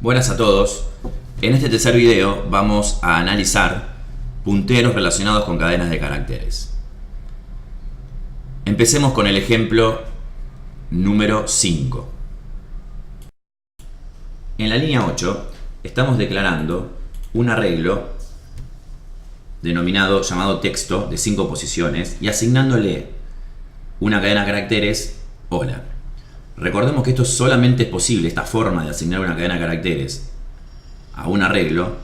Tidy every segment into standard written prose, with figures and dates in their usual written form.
Buenas a todos. En este tercer video vamos a analizar punteros relacionados con cadenas de caracteres. Empecemos con el ejemplo número 5. En la línea 8 estamos declarando un arreglo llamado texto de 5 posiciones y asignándole una cadena de caracteres hola. Recordemos que esto solamente es posible, esta forma de asignar una cadena de caracteres a un arreglo,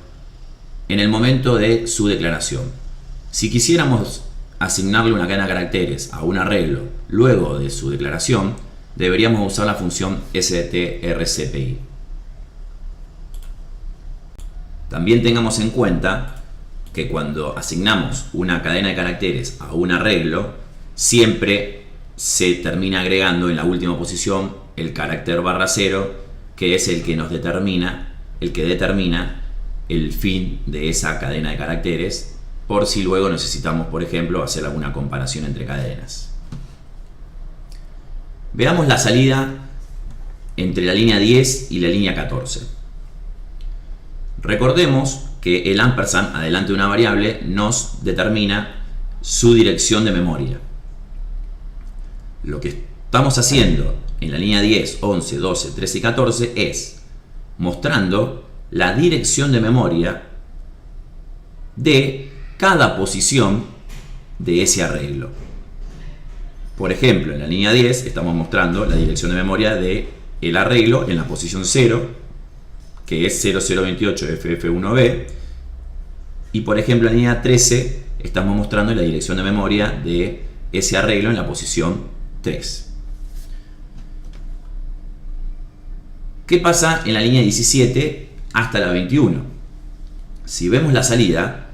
en el momento de su declaración. Si quisiéramos asignarle una cadena de caracteres a un arreglo luego de su declaración, deberíamos usar la función strcpy. También tengamos en cuenta que cuando asignamos una cadena de caracteres a un arreglo, siempre se termina agregando en la última posición el carácter /0, que es el que determina el fin de esa cadena de caracteres, por si luego necesitamos, por ejemplo, hacer alguna comparación entre cadenas. Veamos la salida entre la línea 10 y la línea 14. Recordemos que el ampersand adelante de una variable nos determina su dirección de memoria. Lo que estamos haciendo en la línea 10, 11, 12, 13 y 14 es mostrando la dirección de memoria de cada posición de ese arreglo. Por ejemplo, en la línea 10 estamos mostrando la dirección de memoria del arreglo en la posición 0, que es 0028 FF1B, y por ejemplo en la línea 13 estamos mostrando la dirección de memoria de ese arreglo en la posición 3. ¿Qué pasa en la línea 17 hasta la 21? Si vemos la salida,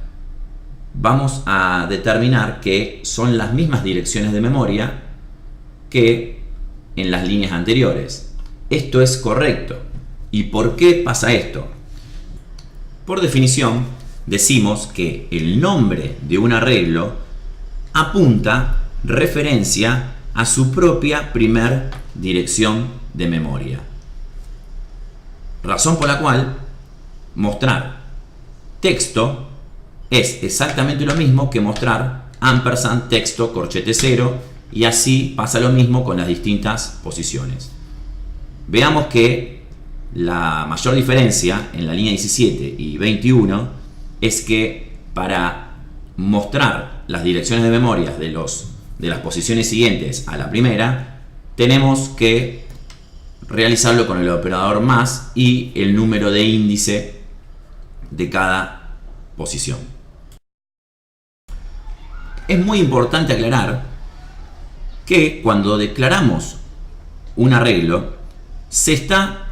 vamos a determinar que son las mismas direcciones de memoria que en las líneas anteriores. Esto es correcto. ¿Y por qué pasa esto? Por definición, decimos que el nombre de un arreglo referencia a su propia primer dirección de memoria. Razón por la cual mostrar texto es exactamente lo mismo que mostrar ampersand texto corchete 0, y así pasa lo mismo con las distintas posiciones. Veamos que la mayor diferencia en la línea 17 y 21 es que para mostrar las direcciones de memoria de las posiciones siguientes a la primera, tenemos que realizarlo con el operador más y el número de índice de cada posición. Es muy importante aclarar que cuando declaramos un arreglo, se está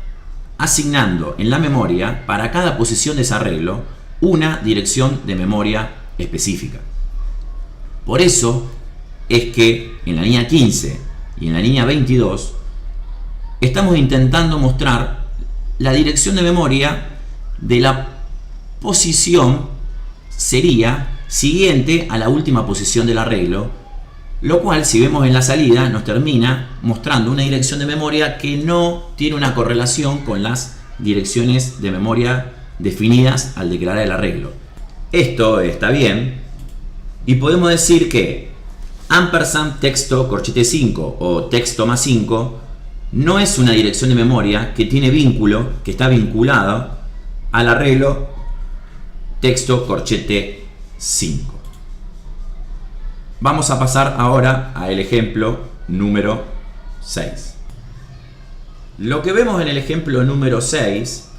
asignando en la memoria para cada posición de ese arreglo una dirección de memoria específica. Por eso es que en la línea 15 y en la línea 22 estamos intentando mostrar la dirección de memoria de la posición sería siguiente a la última posición del arreglo, lo cual, si vemos en la salida, nos termina mostrando una dirección de memoria que no tiene una correlación con las direcciones de memoria definidas al declarar el arreglo. Esto está bien y podemos decir que ampersand texto corchete 5 o texto más 5 no es una dirección de memoria que tiene vínculo, que está vinculado al arreglo texto corchete 5. Vamos a pasar ahora al ejemplo número 6. Lo que vemos en el ejemplo número 6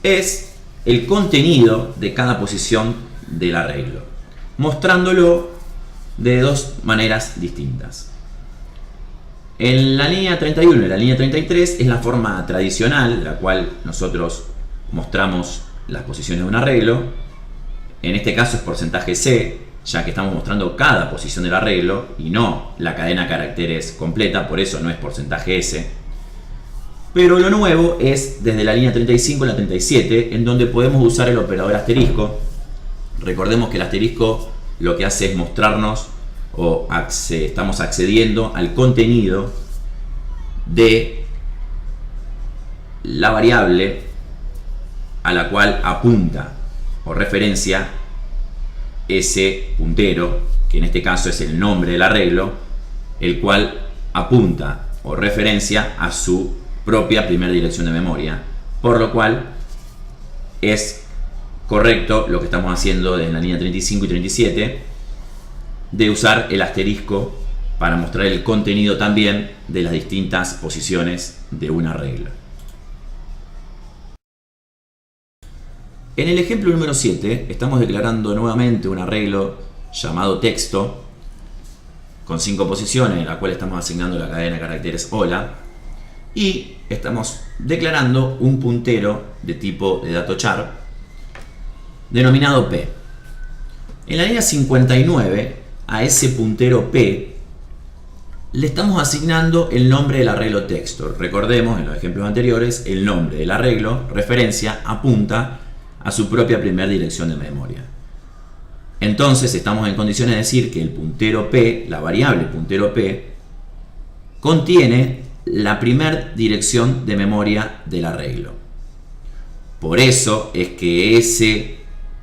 es el contenido de cada posición del arreglo, mostrándolo de dos maneras distintas. En la línea 31 y la línea 33 es la forma tradicional en la cual nosotros mostramos las posiciones de un arreglo. En este caso es porcentaje C, ya que estamos mostrando cada posición del arreglo y no la cadena de caracteres completa, por eso no es porcentaje S. Pero lo nuevo es desde la línea 35 a la 37, en donde podemos usar el operador asterisco. Recordemos que el asterisco lo que hace es mostrarnos estamos accediendo al contenido de la variable a la cual apunta o referencia ese puntero, que en este caso es el nombre del arreglo, el cual apunta o referencia a su propia primera dirección de memoria, por lo cual es correcto lo que estamos haciendo en la línea 35 y 37 de usar el asterisco para mostrar el contenido también de las distintas posiciones de un arreglo. En el ejemplo número 7 estamos declarando nuevamente un arreglo llamado texto con 5 posiciones, en la cual estamos asignando la cadena de caracteres hola, y estamos declarando un puntero de tipo de dato char denominado P. En la línea 59, a ese puntero P le estamos asignando el nombre del arreglo texto. Recordemos, en los ejemplos anteriores, el nombre del arreglo, referencia, apunta a su propia primera dirección de memoria. Entonces estamos en condiciones de decir que el puntero P, la variable puntero P, contiene la primera dirección de memoria del arreglo. Por eso es que ese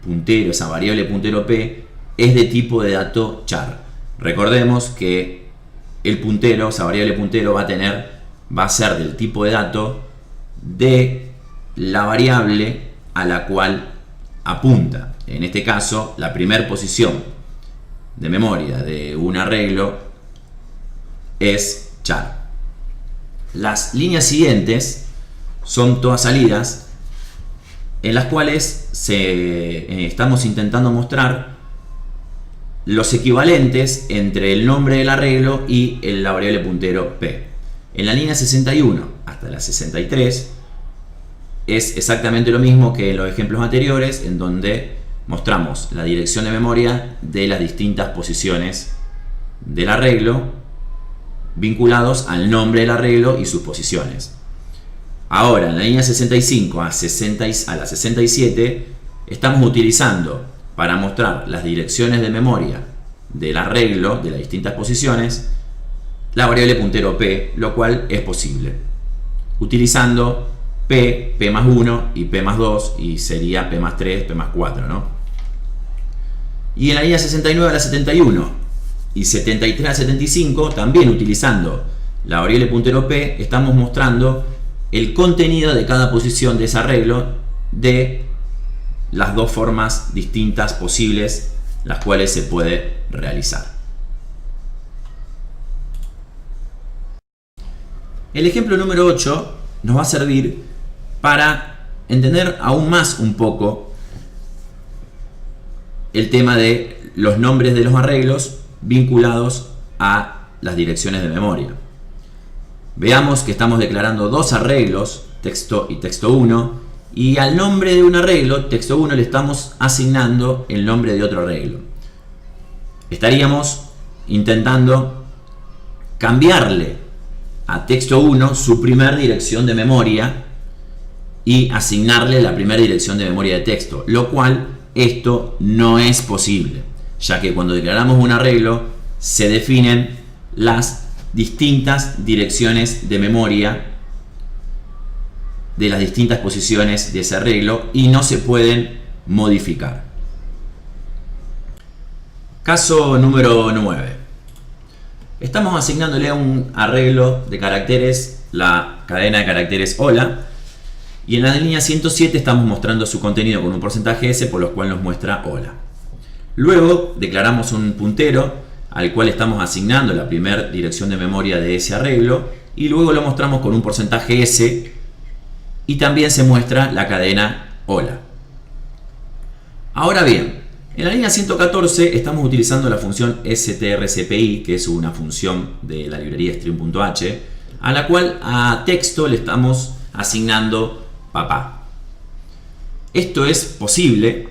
puntero, esa variable puntero P, es de tipo de dato char. Recordemos que el puntero, esa variable puntero va a ser del tipo de dato de la variable a la cual apunta. En este caso, la primera posición de memoria de un arreglo es char. Las líneas siguientes son todas salidas en las cuales estamos intentando mostrar los equivalentes entre el nombre del arreglo y la variable puntero P. En la línea 61 hasta la 63 es exactamente lo mismo que en los ejemplos anteriores, en donde mostramos la dirección de memoria de las distintas posiciones del arreglo vinculados al nombre del arreglo y sus posiciones. Ahora, en la línea 65 a la 67 estamos utilizando para mostrar las direcciones de memoria del arreglo de las distintas posiciones la variable puntero P, lo cual es posible utilizando P, P más 1 y P más 2, y sería P más 3, P más 4, ¿no? Y en la línea 69 a la 71 y 73 a 75, también utilizando la variable puntero P, estamos mostrando el contenido de cada posición de ese arreglo de las dos formas distintas posibles las cuales se puede realizar. El ejemplo número 8 nos va a servir para entender aún más un poco el tema de los nombres de los arreglos vinculados a las direcciones de memoria. Veamos que estamos declarando dos arreglos, texto y texto 1, y al nombre de un arreglo, texto 1, le estamos asignando el nombre de otro arreglo. Estaríamos intentando cambiarle a texto 1 su primera dirección de memoria y asignarle la primera dirección de memoria de texto, lo cual esto no es posible, ya que cuando declaramos un arreglo se definen las distintas direcciones de memoria de las distintas posiciones de ese arreglo y no se pueden modificar. Caso número 9. Estamos asignándole a un arreglo de caracteres la cadena de caracteres hola, y en la línea 107 estamos mostrando su contenido con un porcentaje S, por lo cual nos muestra hola. Luego declaramos un puntero al cual estamos asignando la primera dirección de memoria de ese arreglo, y luego lo mostramos con un porcentaje S, y también se muestra la cadena hola. Ahora bien, en la línea 114 estamos utilizando la función strcpy, que es una función de la librería string.h, a la cual a texto le estamos asignando papá. Esto es posible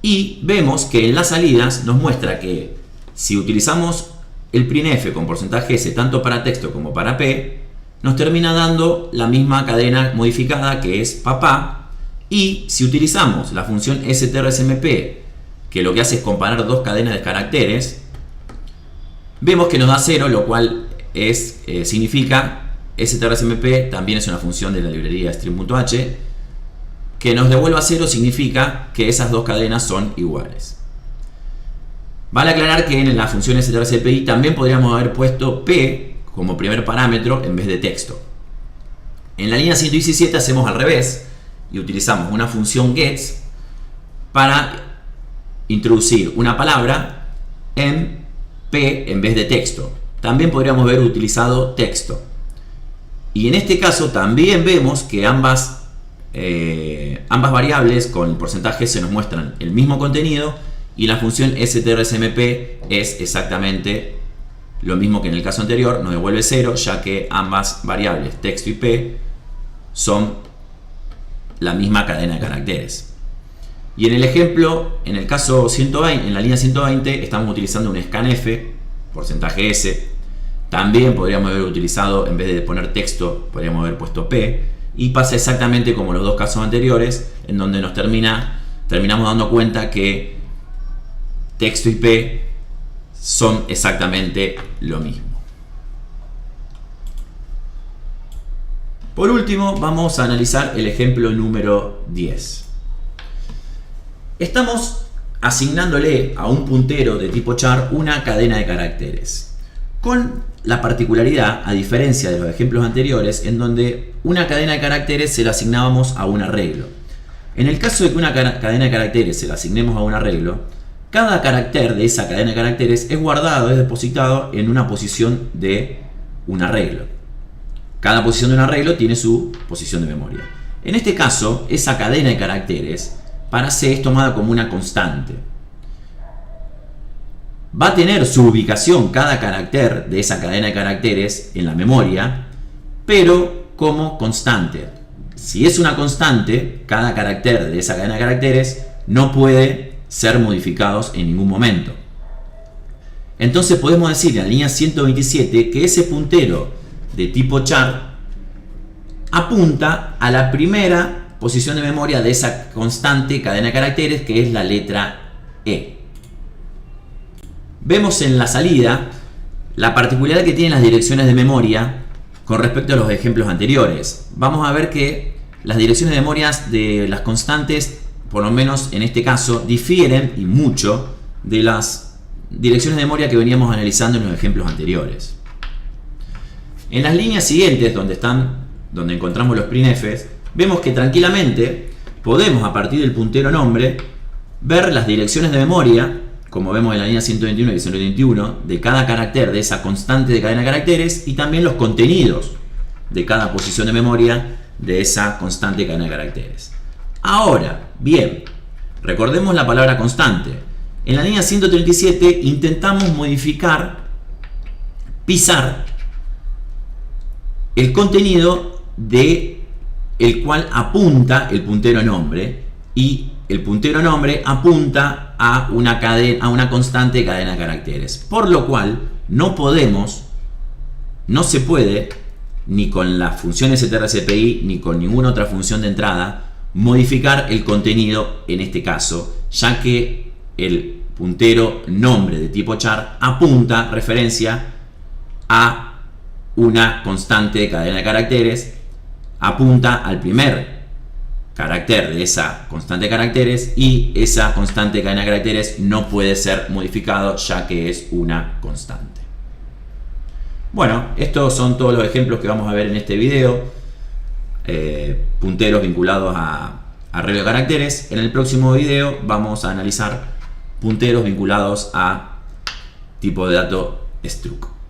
y vemos que en las salidas nos muestra que si utilizamos el printf con porcentaje S tanto para texto como para P, nos termina dando la misma cadena modificada, que es papá. Y si utilizamos la función strcmp, que lo que hace es comparar dos cadenas de caracteres, vemos que nos da 0, lo cual significa strcmp también es una función de la librería string.h, que nos devuelva 0 significa que esas dos cadenas son iguales. Vale aclarar que en la función strcpy también podríamos haber puesto p como primer parámetro en vez de texto. En la línea 117 hacemos al revés y utilizamos una función gets para introducir una palabra en p en vez de texto. También podríamos haber utilizado texto. Y en este caso también vemos que ambas variables con el porcentaje se nos muestran el mismo contenido y la función strcmp es exactamente lo mismo que en el caso anterior, nos devuelve 0 ya que ambas variables texto y p son la misma cadena de caracteres. Y en el ejemplo, en el caso 120, en la línea 120 estamos utilizando un scanf, porcentaje s. También podríamos haber utilizado, en vez de poner texto, podríamos haber puesto p. Y pasa exactamente como los dos casos anteriores, en donde nos terminamos dando cuenta que texto y p son exactamente lo mismo. Por último, vamos a analizar el ejemplo número 10. Estamos asignándole a un puntero de tipo char una cadena de caracteres, con la particularidad, a diferencia de los ejemplos anteriores, en donde una cadena de caracteres se la asignábamos a un arreglo. En el caso de que una cadena de caracteres se la asignemos a un arreglo, cada carácter de esa cadena de caracteres es guardado, es depositado en una posición de un arreglo. Cada posición de un arreglo tiene su posición de memoria. En este caso, esa cadena de caracteres para C es tomada como una constante. Va a tener su ubicación cada carácter de esa cadena de caracteres en la memoria, pero como constante. Si es una constante, cada carácter de esa cadena de caracteres no puede ser modificados en ningún momento. Entonces podemos decir en la línea 127 que ese puntero de tipo char apunta a la primera posición de memoria de esa constante cadena de caracteres, que es la letra E. Vemos en la salida la particularidad que tienen las direcciones de memoria con respecto a los ejemplos anteriores. Vamos a ver que las direcciones de memoria de las constantes, por lo menos en este caso, difieren y mucho de las direcciones de memoria que veníamos analizando en los ejemplos anteriores. En las líneas siguientes, donde encontramos los printfs, vemos que tranquilamente podemos, a partir del puntero nombre, ver las direcciones de memoria, como vemos en la línea 121 y 121, de cada carácter de esa constante de cadena de caracteres, y también los contenidos de cada posición de memoria de esa constante de cadena de caracteres. Ahora, bien, recordemos la palabra constante. En la línea 137 intentamos pisar el contenido de el cual apunta el puntero nombre, y el puntero nombre apunta a una constante de cadena de caracteres, por lo cual no se puede, ni con las funciones strcpy ni con ninguna otra función de entrada, modificar el contenido en este caso, ya que el puntero nombre de tipo char apunta referencia a una constante de cadena de caracteres, apunta al primer carácter de esa constante de caracteres, y esa constante de cadena de caracteres no puede ser modificado ya que es una constante. Bueno, estos son todos los ejemplos que vamos a ver en este video, punteros vinculados a arreglo de caracteres. En el próximo video vamos a analizar punteros vinculados a tipo de dato struct.